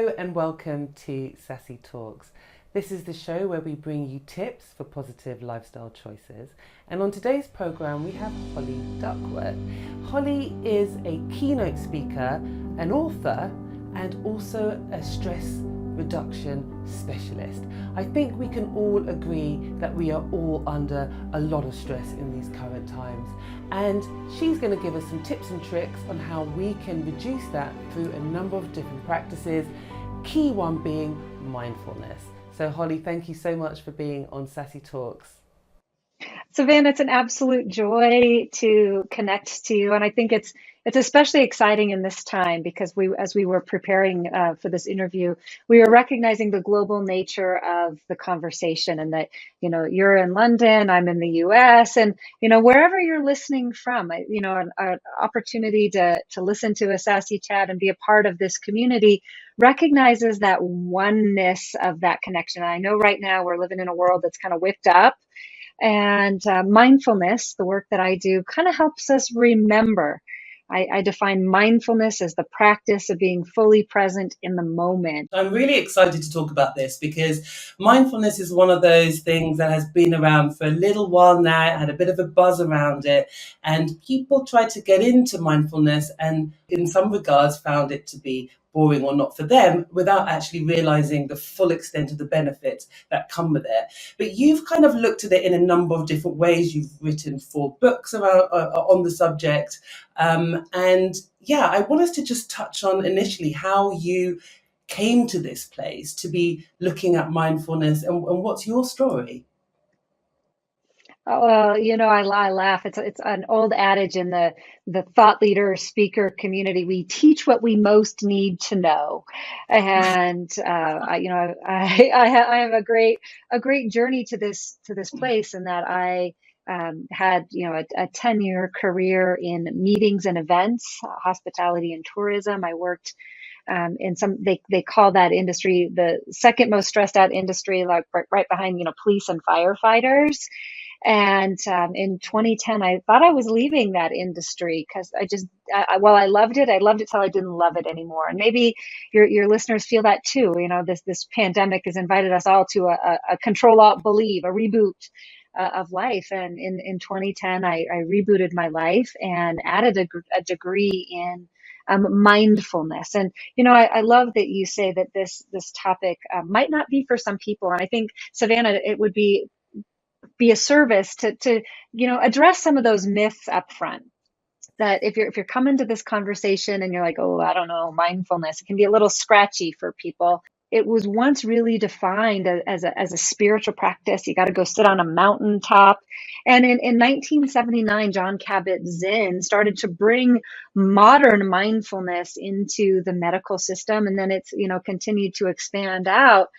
Hello and welcome to Sassi Talks. This is the show where we bring you tips for positive lifestyle choices. And on today's program, we have Holly Duckworth. Holly is a keynote speaker, an author, and also a stress reduction specialist. I think we can all agree that we are all under a lot of stress in these current times. And she's going to give us some tips and tricks on how we can reduce that through a number of different practices, key one being mindfulness. So Holly, thank you so much for being on Sassi Talks. Savahna, it's an absolute joy to connect to you, and I think it's especially exciting in this time because as we were preparing for this interview, we were recognizing the global nature of the conversation, and that you're in London, I'm in the U.S., and wherever you're listening from, an opportunity to listen to a Sassy chat and be a part of this community recognizes that oneness of that connection. And I know right now we're living in a world that's kind of whipped up. And mindfulness, the work that I do, kind of helps us remember. I define mindfulness as the practice of being fully present in the moment. I'm really excited to talk about this because mindfulness is one of those things that has been around for a little while now, had a bit of a buzz around it, and people tried to get into mindfulness and in some regards found it to be boring or not for them without actually realizing the full extent of the benefits that come with it. But you've kind of looked at it in a number of different ways. You've written 4 books around on the subject. And yeah, I want us to just touch on initially how you came to this place to be looking at mindfulness and what's your story? Oh, well, I laugh. It's an old adage in the thought leader speaker community. We teach what we most need to know, and I have a great journey to this place, in that I had a 10-year career in meetings and events, hospitality and tourism. I worked in some, they call that industry the second most stressed out industry, like right behind police and firefighters. And in 2010, I thought I was leaving that industry because while I loved it till I didn't love it anymore. And maybe your listeners feel that too. This pandemic has invited us all to a control alt believe, a reboot of life. And in 2010, I rebooted my life and added a degree in mindfulness. And I love that you say that this topic might not be for some people. And I think, Savahna, it would be a service to address some of those myths up front, that if you're coming to this conversation and you're like, oh, I don't know, mindfulness, it can be a little scratchy for people. It was once really defined as a spiritual practice. You got to go sit on a mountaintop. And in 1979, John Kabat-Zinn started to bring modern mindfulness into the medical system, and then it's continued to expand out.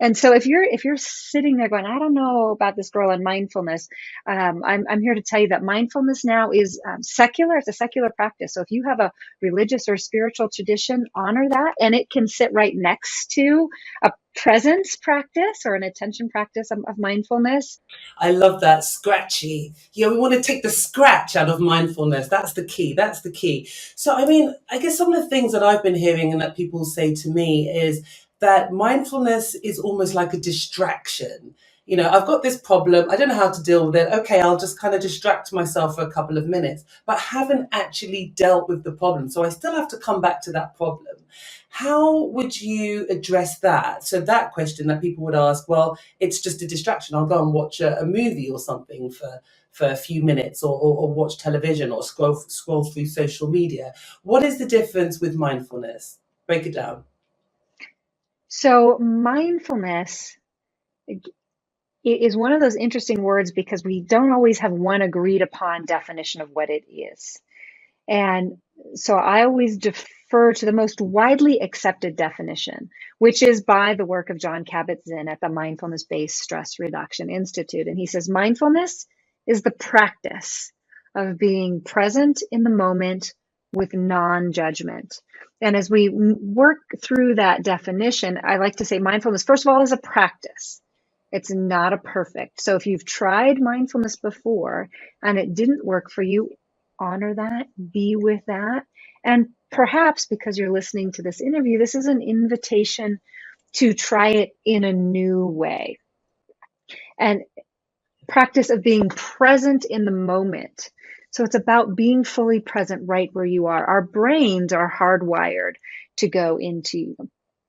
And so if you're sitting there going, I don't know about this girl in mindfulness, I'm here to tell you that mindfulness now is secular. It's a secular practice. So if you have a religious or spiritual tradition, honor that, and it can sit right next to a presence practice or an attention practice of mindfulness. I love that, scratchy. Yeah, we want to take the scratch out of mindfulness. That's the key. That's the key. So, I mean, I guess some of the things that I've been hearing and that people say to me is that mindfulness is almost like a distraction. I've got this problem. I don't know how to deal with it. Okay, I'll just kind of distract myself for a couple of minutes, but haven't actually dealt with the problem. So I still have to come back to that problem. How would you address that? So that question that people would ask, well, it's just a distraction. I'll go and watch a movie or something for a few minutes, or watch television, or scroll through social media. What is the difference with mindfulness? Break it down. So mindfulness is one of those interesting words because we don't always have one agreed upon definition of what it is. And so I always defer to the most widely accepted definition, which is by the work of John Kabat-Zinn at the Mindfulness-Based Stress Reduction Institute. And he says, mindfulness is the practice of being present in the moment with non-judgment. And as we work through that definition, I like to say mindfulness, first of all, is a practice. It's not a perfect. So if you've tried mindfulness before and it didn't work for you, honor that, be with that, and perhaps because you're listening to this interview, this is an invitation to try it in a new way. And practice of being present in the moment. So it's about being fully present right where you are. Our brains are hardwired to go into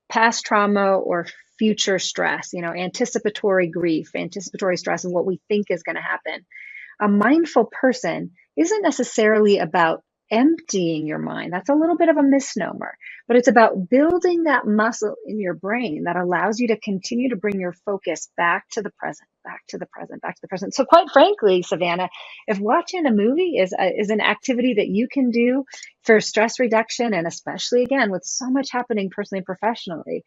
past trauma or future stress, anticipatory grief, anticipatory stress of what we think is going to happen. A mindful person isn't necessarily about emptying your mind. That's a little bit of a misnomer, but it's about building that muscle in your brain that allows you to continue to bring your focus back to the present, back to the present, back to the present. So quite frankly, Savahna, if watching a movie is an activity that you can do for stress reduction, and especially again, with so much happening personally and professionally,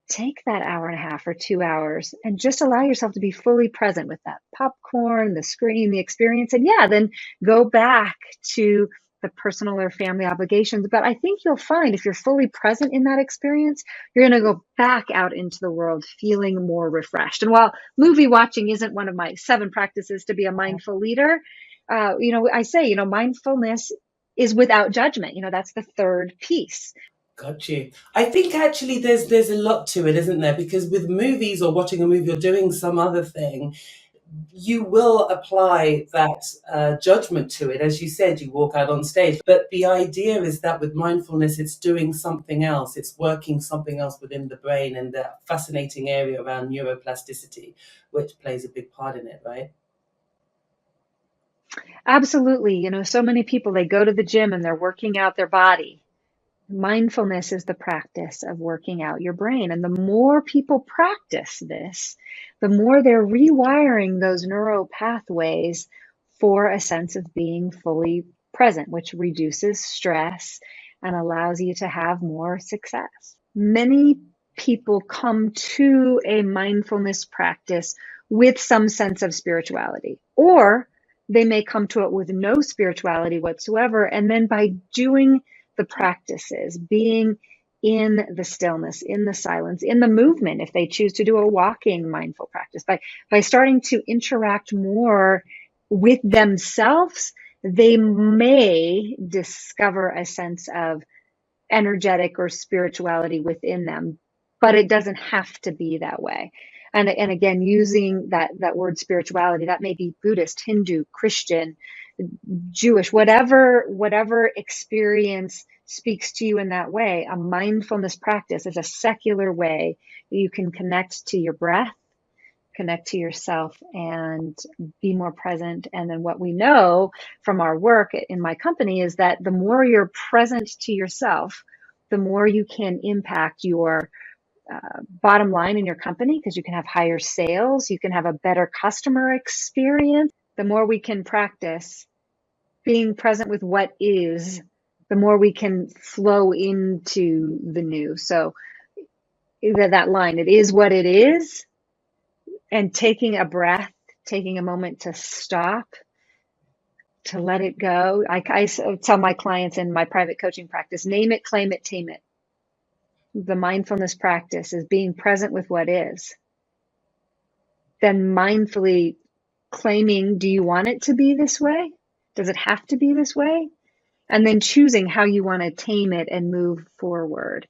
take that hour and a half or 2 hours and just allow yourself to be fully present with that popcorn, the screen, the experience. And yeah, then go back to the personal or family obligations. But I think you'll find if you're fully present in that experience, you're going to go back out into the world feeling more refreshed. And while movie watching isn't one of my 7 practices to be a mindful leader, I say, mindfulness is without judgment. That's the third piece. Got you. I think actually there's a lot to it, isn't there? Because with movies or watching a movie or doing some other thing, you will apply that judgment to it. As you said, you walk out on stage. But the idea is that with mindfulness, it's doing something else. It's working something else within the brain and the fascinating area around neuroplasticity, which plays a big part in it, right? Absolutely. So many people, they go to the gym and they're working out their body. Mindfulness is the practice of working out your brain. And the more people practice this, the more they're rewiring those neural pathways for a sense of being fully present, which reduces stress and allows you to have more success. Many people come to a mindfulness practice with some sense of spirituality, or they may come to it with no spirituality whatsoever. And then by doing the practices, being in the stillness, in the silence, in the movement, if they choose to do a walking mindful practice, by starting to interact more with themselves, they may discover a sense of energetic or spirituality within them, but it doesn't have to be that way. And again, using that word spirituality, that may be Buddhist, Hindu, Christian, Jewish, whatever experience speaks to you in that way. A mindfulness practice is a secular way that you can connect to your breath, connect to yourself, and be more present. And then what we know from our work in my company is that the more you're present to yourself, the more you can impact your bottom line in your company, because you can have higher sales, you can have a better customer experience. The more we can practice being present with what is, the more we can flow into the new. So that line, it is what it is, and taking a breath, taking a moment to stop, to let it go. I tell my clients in my private coaching practice, name it, claim it, tame it. The mindfulness practice is being present with what is. Then mindfully claiming, do you want it to be this way? Does it have to be this way? And then choosing how you want to tame it and move forward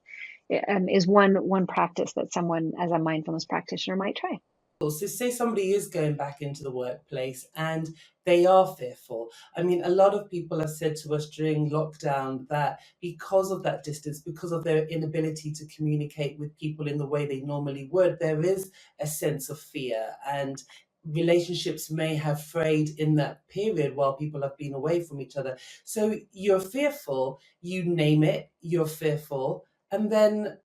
is one practice that someone as a mindfulness practitioner might try. So say somebody is going back into the workplace and they are fearful. I mean, a lot of people have said to us during lockdown that because of that distance, because of their inability to communicate with people in the way they normally would, there is a sense of fear, and relationships may have frayed in that period while people have been away from each other. So you're fearful, you name it, you're fearful, and then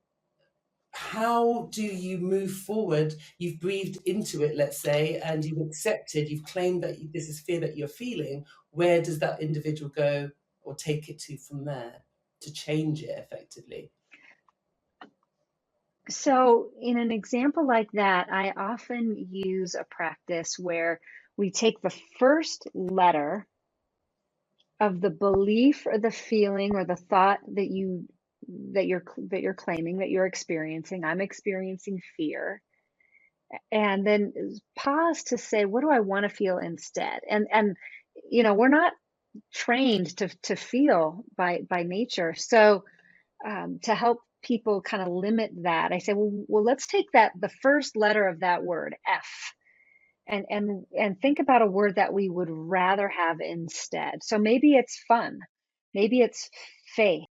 how do you move forward? You've breathed into it, let's say, and you've accepted, you've claimed that this is fear that you're feeling. Where does that individual go or take it to from there to change it effectively? So in an example like that, I often use a practice where we take the first letter of the belief or the feeling or the thought that you're claiming, that you're experiencing. I'm experiencing fear. And then pause to say, what do I want to feel instead? And we're not trained to feel by nature. So to help people kind of limit that, I say, well, let's take the first letter of that word, F, and think about a word that we would rather have instead. So maybe it's fun, maybe it's faith.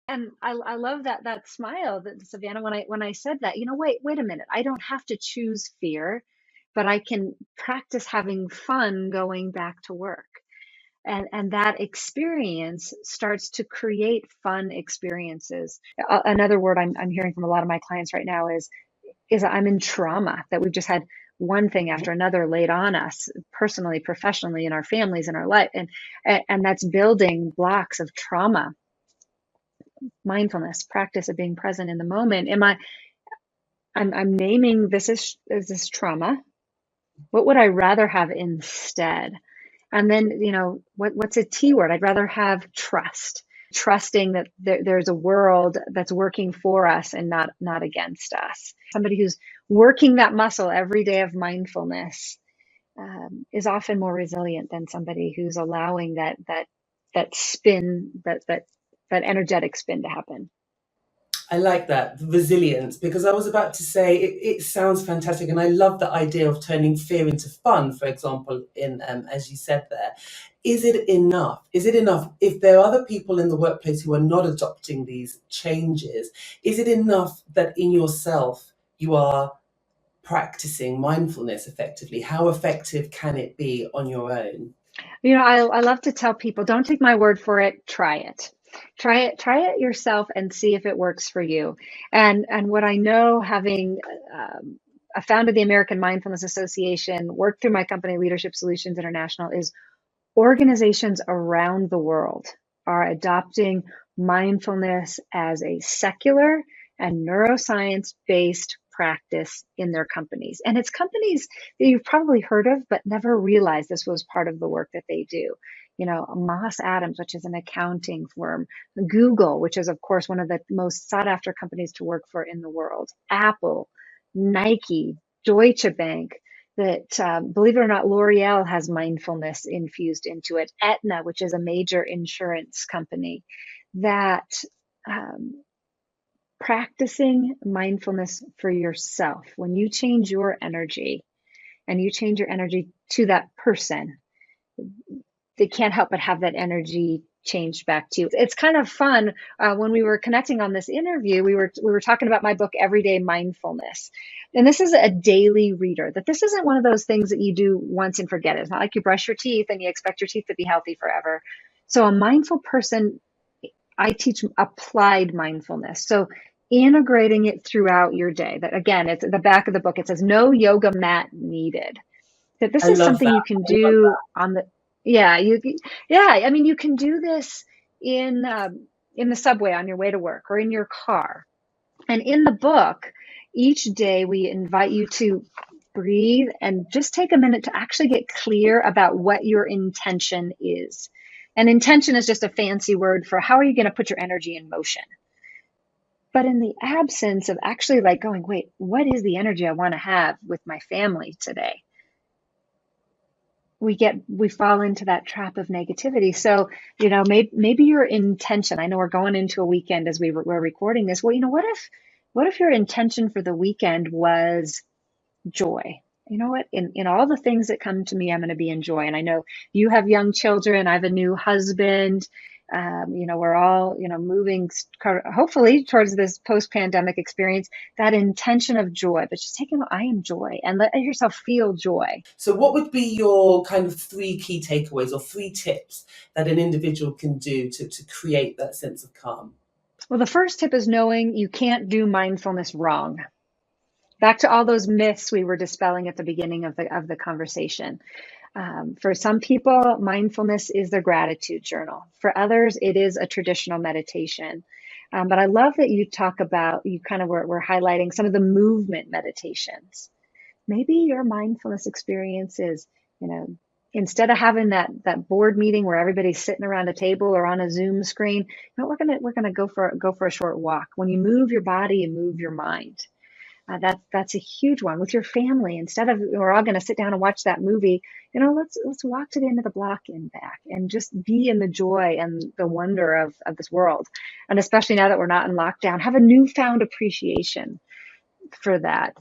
And I love that smile that Savannah, when I said that, wait a minute, I don't have to choose fear, but I can practice having fun going back to work. And that experience starts to create fun experiences. Another word I'm hearing from a lot of my clients right now is I'm in trauma, that we've just had one thing after another laid on us, personally, professionally, in our families, in our life, and that's building blocks of trauma. Mindfulness, practice of being present in the moment. I'm naming this as this trauma. What would I rather have instead? And then, what's a T word? I'd rather have trust, trusting that there's a world that's working for us and not against us. Somebody who's working that muscle every day of mindfulness is often more resilient than somebody who's allowing that spin, that energetic spin to happen. I like that, resilience, because I was about to say it sounds fantastic. And I love the idea of turning fear into fun, for example, in as you said there. Is it enough? Is it enough if there are other people in the workplace who are not adopting these changes? Is it enough that in yourself you are practicing mindfulness effectively? How effective can it be on your own? I love to tell people, don't take my word for it, try it. Try it yourself and see if it works for you. And what I know, having founded the American Mindfulness Association, worked through my company, Leadership Solutions International, is organizations around the world are adopting mindfulness as a secular and neuroscience-based practice in their companies. And it's companies that you've probably heard of, but never realized this was part of the work that they do. Moss Adams, which is an accounting firm, Google, which is, of course, one of the most sought after companies to work for in the world, Apple, Nike, Deutsche Bank, that, believe it or not, L'Oreal has mindfulness infused into it. Aetna, which is a major insurance company, that practicing mindfulness for yourself, when you change your energy and you change your energy to that person, they can't help but have that energy changed back to you. It's kind of fun. When we were connecting on this interview, we were talking about my book, Everyday Mindfulness. And this is a daily reader, that this isn't one of those things that you do once and forget. It's not like you brush your teeth and you expect your teeth to be healthy forever. So a mindful person, I teach applied mindfulness. So integrating it throughout your day. That, again, it's at the back of the book. It says no yoga mat needed. That this I is love something that. you can I love do that. on the, yeah, I mean, you can do this in the subway on your way to work, or in your car. And in the book, each day we invite you to breathe and just take a minute to actually get clear about what your intention is. And intention is just a fancy word for how are you going to put your energy in motion. But in the absence of actually like going, wait, what is the energy I want to have with my family today? We fall into that trap of negativity. So, maybe your intention, I know we're going into a weekend as we're recording this. Well, what if your intention for the weekend was joy? You know what? In all the things that come to me, I'm going to be in joy. And I know you have young children. I have a new husband. We're all, moving hopefully towards this post-pandemic experience, that intention of joy, but just taking, I am joy, and let yourself feel joy. So, what would be your kind of three key takeaways or three tips that an individual can do to create that sense of calm? Well, the first tip is knowing you can't do mindfulness wrong. Back to all those myths we were dispelling at the beginning of the conversation. For some people, mindfulness is their gratitude journal. For others, it is a traditional meditation. But I love that you talk about, you kind of were highlighting some of the movement meditations. Maybe your mindfulness experience is, instead of having that board meeting where everybody's sitting around a table or on a Zoom screen, we're gonna go for a short walk. When you move your body, you move your mind. That's a huge one. With your family, instead of we're all going to sit down and watch that movie, let's walk to the end of the block and back, and just be in the joy and the wonder of this world. And especially now that we're not in lockdown, have a newfound appreciation for that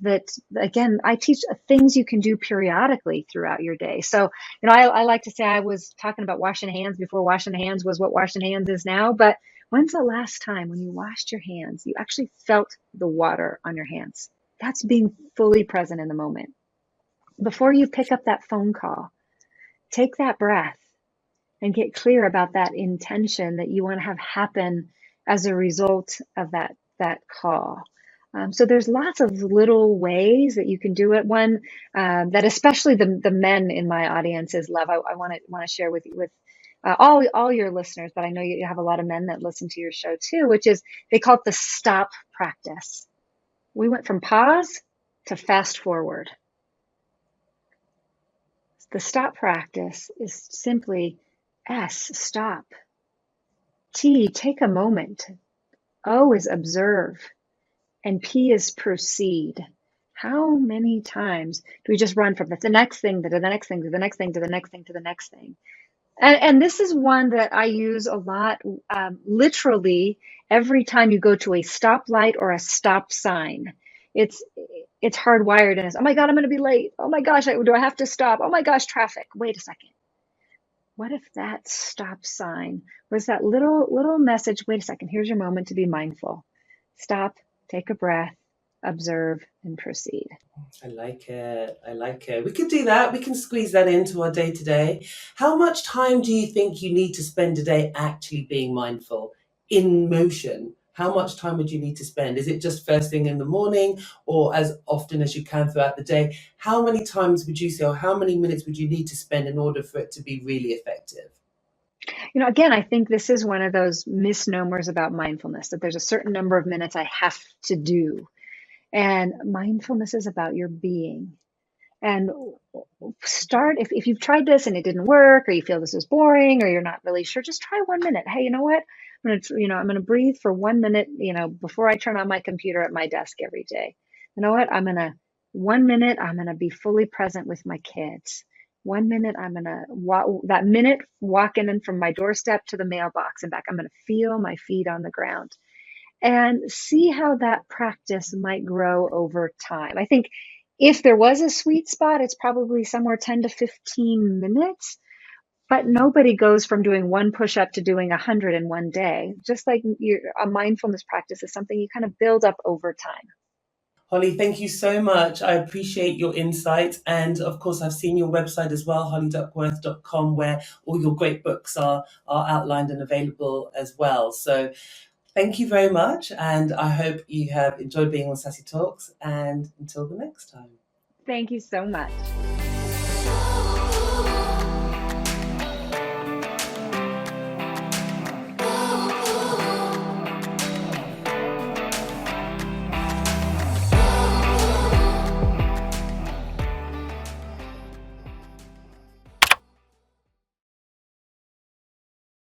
again, I teach things you can do periodically throughout your day. So I like to say, I was talking about washing hands before washing hands was what washing hands is now, but when's the last time when you washed your hands you actually felt the water on your hands? That's being fully present in the moment. Before you pick up that phone call, take that breath and get clear about that intention that you want to have happen as a result of that call. So there's lots of little ways that you can do it. One that especially the men in my audiences love. I want to share with all your listeners, but I know you have a lot of men that listen to your show too, which is they call it the stop practice. We went from pause to fast forward. The stop practice is simply S, stop. T, take a moment. O is observe. And P is proceed. How many times do we just run from the next thing to the next thing to the next thing to the next thing to the next thing? And this is one that I use a lot, literally every time you go to a stoplight or a stop sign. It's hardwired in us. Oh my God, I'm going to be late. Oh my gosh, do I have to stop? Oh my gosh, traffic. Wait a second. What if that stop sign was that little message? Wait a second. Here's your moment to be mindful. Stop, take a breath, observe, and proceed. I like it. I like it. We could do that. We can squeeze that into our day to day. How much time do you think you need to spend a day actually being mindful in motion? How much time would you need to spend? Is it just first thing in the morning or as often as you can throughout the day? How many times would you say, or how many minutes would you need to spend in order for it to be really effective? Again, I think this is one of those misnomers about mindfulness, that there's a certain number of minutes I have to do. And mindfulness is about your being. And start, if you've tried this and it didn't work, or you feel this is boring, or you're not really sure, just try 1 minute. Hey, you know what? I'm going to breathe for 1 minute, before I turn on my computer at my desk every day. You know what? 1 minute, I'm going to be fully present with my kids. 1 minute, I'm going to walking in from my doorstep to the mailbox and back, I'm going to feel my feet on the ground and see how that practice might grow over time. I think if there was a sweet spot, it's probably somewhere 10 to 15 minutes, but nobody goes from doing one push-up to doing 100 in one day. Just like a mindfulness practice is something you kind of build up over time. Holly, thank you so much. I appreciate your insights. And of course, I've seen your website as well, hollyduckworth.com, where all your great books are outlined and available as well. So thank you very much. And I hope you have enjoyed being on Sassi Talks. And until the next time. Thank you so much.